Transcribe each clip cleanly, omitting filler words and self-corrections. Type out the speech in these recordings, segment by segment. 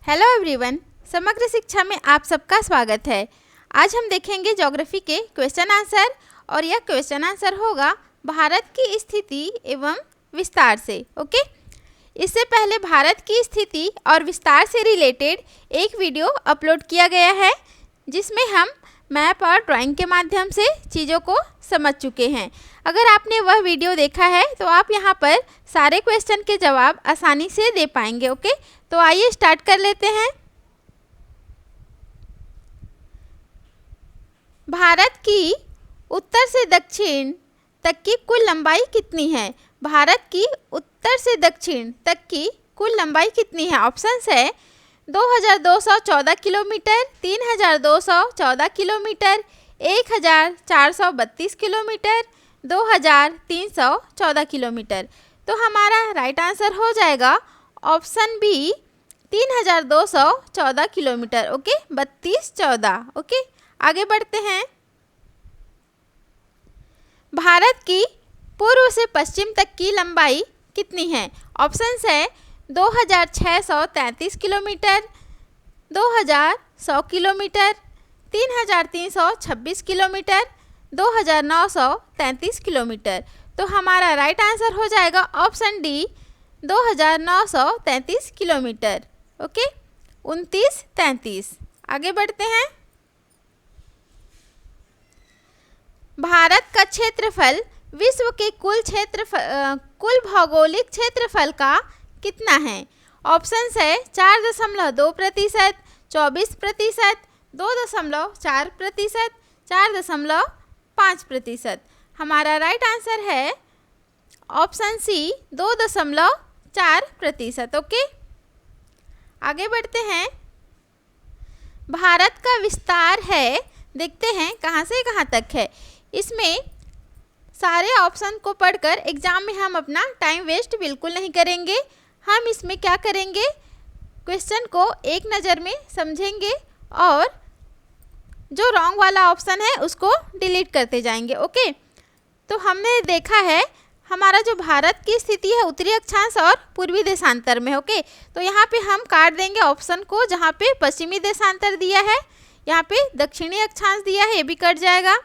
Hello everyone, समग्र शिक्षा में आप सबका स्वागत है। आज हम देखेंगे ज्योग्राफी के क्वेश्चन आंसर और यह क्वेश्चन आंसर होगा भारत की स्थिति एवं विस्तार से। ओके, इससे पहले भारत की स्थिति और विस्तार से रिलेटेड एक वीडियो अपलोड किया गया है जिसमें हम मैप और ड्राइंग के माध्यम से चीज़ों को समझ चुके हैं। अगर आपने वह वीडियो देखा है तो आप यहाँ पर सारे क्वेश्चन के जवाब आसानी से दे पाएंगे। ओके, तो आइए स्टार्ट कर लेते हैं। भारत की उत्तर से दक्षिण तक की कुल लंबाई कितनी है? भारत की उत्तर से दक्षिण तक की कुल लंबाई कितनी है? ऑप्शंस है 2214 किलोमीटर, 3214 किलोमीटर, 1432 किलोमीटर, 2314 किलोमीटर। तो हमारा राइट आंसर हो जाएगा option B 3214 kilometre. Okay, 3214। Okay, आगे बढ़ते हैं। भारत की पूर्व से पश्चिम तक की लंबाई कितनी है? ऑप्शंस है 2633 किलोमीटर, 2100 किलोमीटर, 3326 किलोमीटर, 2933 किलोमीटर। तो हमारा राइट आंसर हो जाएगा ऑप्शन डी 2933 किलोमीटर। ओके, 2933। आगे बढ़ते हैं। भारत का क्षेत्रफल विश्व के कुल भौगोलिक क्षेत्रफल का कितना है? ऑप्शंस है 4.2%, 24%, 2.4%, 4.5%। हमारा राइट आंसर है ऑप्शन सी 2.4%। ओके, आगे बढ़ते हैं। भारत का विस्तार है, देखते हैं कहाँ से कहाँ तक है। इसमें सारे ऑप्शन को पढ़कर एग्जाम में हम अपना टाइम वेस्ट बिल्कुल नहीं करेंगे। हम इसमें क्या करेंगे, क्वेश्चन को एक नज़र में समझेंगे और जो रॉन्ग वाला ऑप्शन है उसको डिलीट करते जाएंगे। ओके, तो हमने देखा है हमारा जो भारत की स्थिति है उत्तरी अक्षांश और पूर्वी देशांतर में। ओके, तो यहाँ पे हम काट देंगे ऑप्शन को जहाँ पे पश्चिमी देशांतर दिया है, यहाँ पे दक्षिणी अक्षांश दिया है, ये भी कट जाएगा।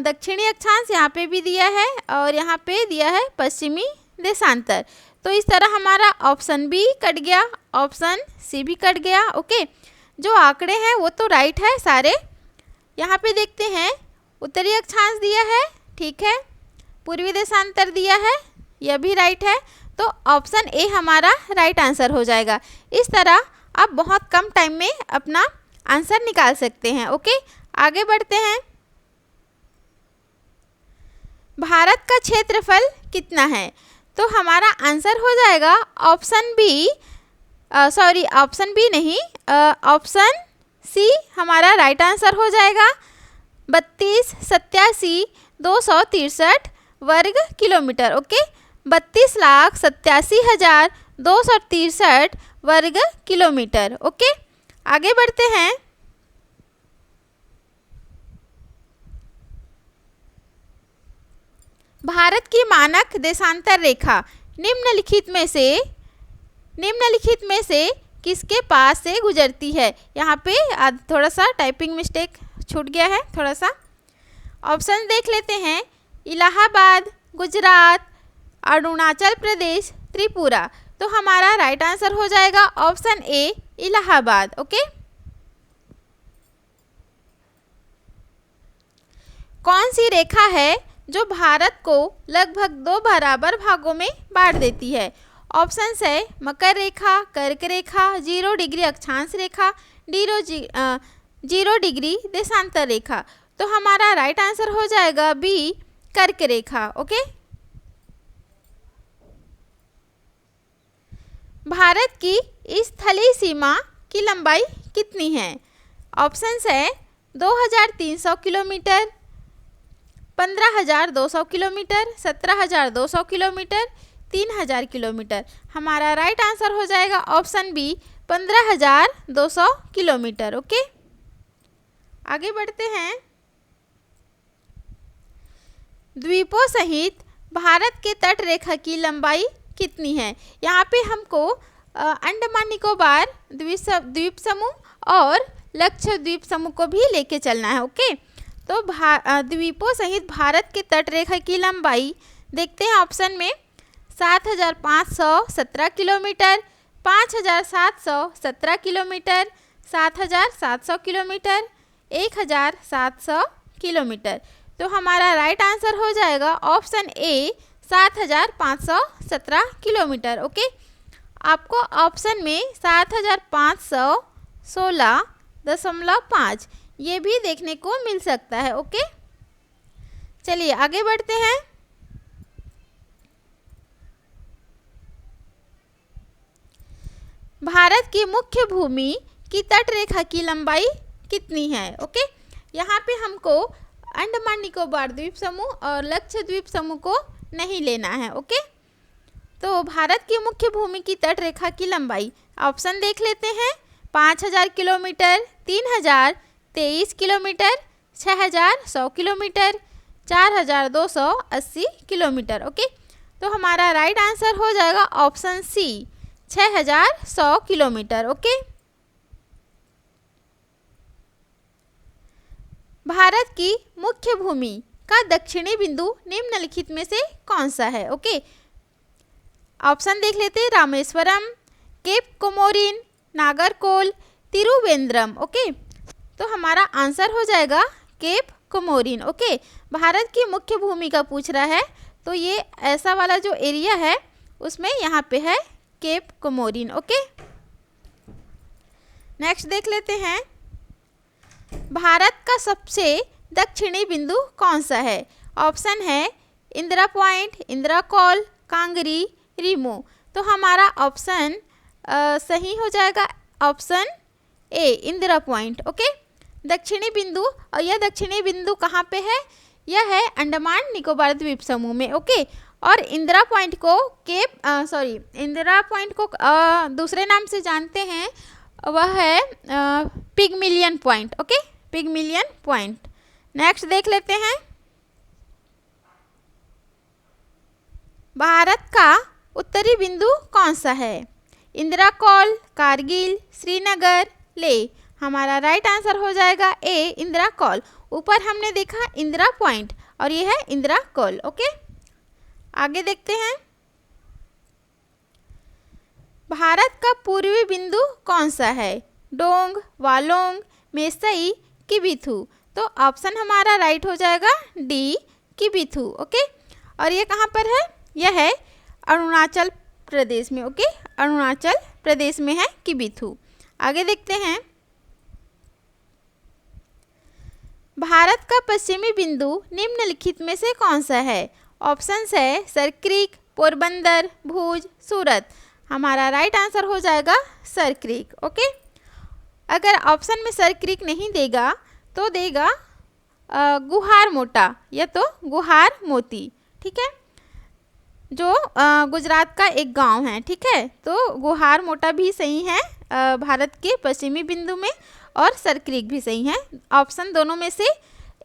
दक्षिणी अक्षांश यहाँ पे भी दिया है और यहाँ पे दिया है पश्चिमी देशांतर। तो इस तरह हमारा ऑप्शन बी कट गया, ऑप्शन सी भी कट गया। ओके, जो आंकड़े हैं वो तो राइट है सारे। यहाँ पे देखते हैं उत्तरी अक्षांश दिया है, ठीक है, पूर्वी देशांतर दिया है, यह भी राइट है। तो ऑप्शन ए हमारा राइट आंसर हो जाएगा। इस तरह आप बहुत कम टाइम में अपना आंसर निकाल सकते हैं। ओके, आगे बढ़ते हैं। भारत का क्षेत्रफल कितना है? तो हमारा आंसर हो जाएगा ऑप्शन बी, ऑप्शन बी नहीं, ऑप्शन सी हमारा राइट आंसर हो जाएगा 32,87,263 वर्ग किलोमीटर। ओके, 32,87,263 वर्ग किलोमीटर। ओके, आगे बढ़ते हैं। भारत की मानक देशांतर रेखा निम्नलिखित में से किसके पास से गुजरती है? यहाँ पे थोड़ा सा टाइपिंग मिस्टेक छूट गया है थोड़ा सा। ऑप्शन देख लेते हैं, इलाहाबाद, गुजरात, अरुणाचल प्रदेश, त्रिपुरा। तो हमारा राइट आंसर हो जाएगा ऑप्शन ए इलाहाबाद। ओके, कौन सी रेखा है जो भारत को लगभग 2 बराबर भागों में बांट देती है? ऑप्शंस है मकर रेखा, कर्क रेखा, 0 डिग्री अक्षांश रेखा, 0 डिग्री देशांतर रेखा। तो हमारा राइट आंसर हो जाएगा बी कर्क रेखा। ओके, भारत की स्थलीय सीमा की लंबाई कितनी है? ऑप्शंस है 2300 किलोमीटर, 15,200 किलोमीटर, 17,200 किलोमीटर, 3,000 किलोमीटर। हमारा राइट आंसर हो जाएगा ऑप्शन बी 15,200 किलोमीटर। ओके, आगे बढ़ते हैं। द्वीपों सहित भारत के तट रेखा की लंबाई कितनी है? यहाँ पे हमको अंडमान निकोबार द्वीप समूह और लक्षद्वीप समूह को भी लेके चलना है। ओके, तो द्वीपों सहित भारत के तटरेखा की लंबाई देखते हैं ऑप्शन में 7,517 किलोमीटर, 5,717 किलोमीटर, 7,700 किलोमीटर, 1,700 किलोमीटर। तो हमारा राइट आंसर हो जाएगा ऑप्शन ए 7,517 किलोमीटर। ओके, आपको ऑप्शन में 7,516.5 ये भी देखने को मिल सकता है। ओके, चलिए आगे बढ़ते हैं। भारत की मुख्य भूमि की तटरेखा की लंबाई कितनी है? ओके, यहाँ पे हमको अंडमान निकोबार द्वीप समूह और लक्षद्वीप समूह को नहीं लेना है। ओके, तो भारत की मुख्य भूमि की तटरेखा की लंबाई ऑप्शन देख लेते हैं। 5,000 kilometre, 3,023 kilometre, 6,100 kilometre, 4,280 kilometre. Okay, तो हमारा राइट आंसर हो जाएगा option C 6,100 kilometre. Okay, Bharat की मुख्य भूमि का दक्षिणी बिंदु निम्नलिखित में से कौन सा है? ओके, ऑप्शन देख लेते हैं। रामेश्वरम, केप कोमोरिन, नागरकोल, तिरुवेंद्रम। ओके, तो हमारा आंसर हो जाएगा केप कोमोरिन। ओके, भारत की मुख्य भूमि का पूछ रहा है तो ये ऐसा वाला जो एरिया है उसमें यहाँ पे है केप कोमोरिन। ओके, नेक्स्ट देख लेते हैं। भारत का सबसे दक्षिणी बिंदु कौन सा है? ऑप्शन है इंदिरा पॉइंट, इंदिरा कॉल, कांगरी, रीमो। तो हमारा ऑप्शन सही हो जाएगा option A Indira point. Okay, दक्षिणी बिंदु, और यह दक्षिणी बिंदु कहाँ पे है? यह है अंडमान निकोबार द्वीप समूह में। ओके, और इंदिरा पॉइंट को इंदिरा पॉइंट को दूसरे नाम से जानते हैं, वह है Pygmalion point. Okay, Pygmalion point. Next देख लेते हैं। भारत का उत्तरी बिंदु कौन सा है? इंदिरा कॉल, कारगिल, श्रीनगर, ले। हमारा राइट आंसर हो जाएगा ए इंदिरा कॉल। ऊपर हमने देखा इंदिरा पॉइंट और ये है इंदिरा कॉल। ओके, आगे देखते हैं। भारत का पूर्वी बिंदु कौन सा है? डोंग, वालोंग, मेसई, किबिथु। तो ऑप्शन हमारा राइट हो जाएगा डी किबिथु। ओके, और ये कहाँ पर है? यह है अरुणाचल प्रदेश में। ओके, अरुणाचल प्रदेश में है किबिथु। आगे देखते हैं। भारत का पश्चिमी बिंदु निम्नलिखित में से कौन सा है? ऑप्शंस है सरक्रीक, पोरबंदर, भुज, सूरत। हमारा राइट आंसर हो जाएगा सरक्रीक। ओके, अगर ऑप्शन में सरक्रीक नहीं देगा तो देगा गुहार मोटा या तो गुहार मोती। ठीक है, जो गुजरात का एक गांव है। ठीक है, तो गुहार मोटा भी सही है भारत के पश्चिमी बिंदु में, और सरक्रीक भी सही है। ऑप्शन दोनों में से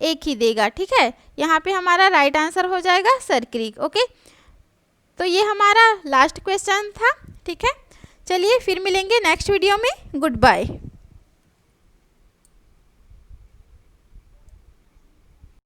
एक ही देगा। ठीक है, यहाँ पे हमारा राइट आंसर हो जाएगा सरक्रीक। ओके, तो ये हमारा लास्ट क्वेश्चन था। ठीक है, चलिए फिर मिलेंगे नेक्स्ट वीडियो में। Good bye.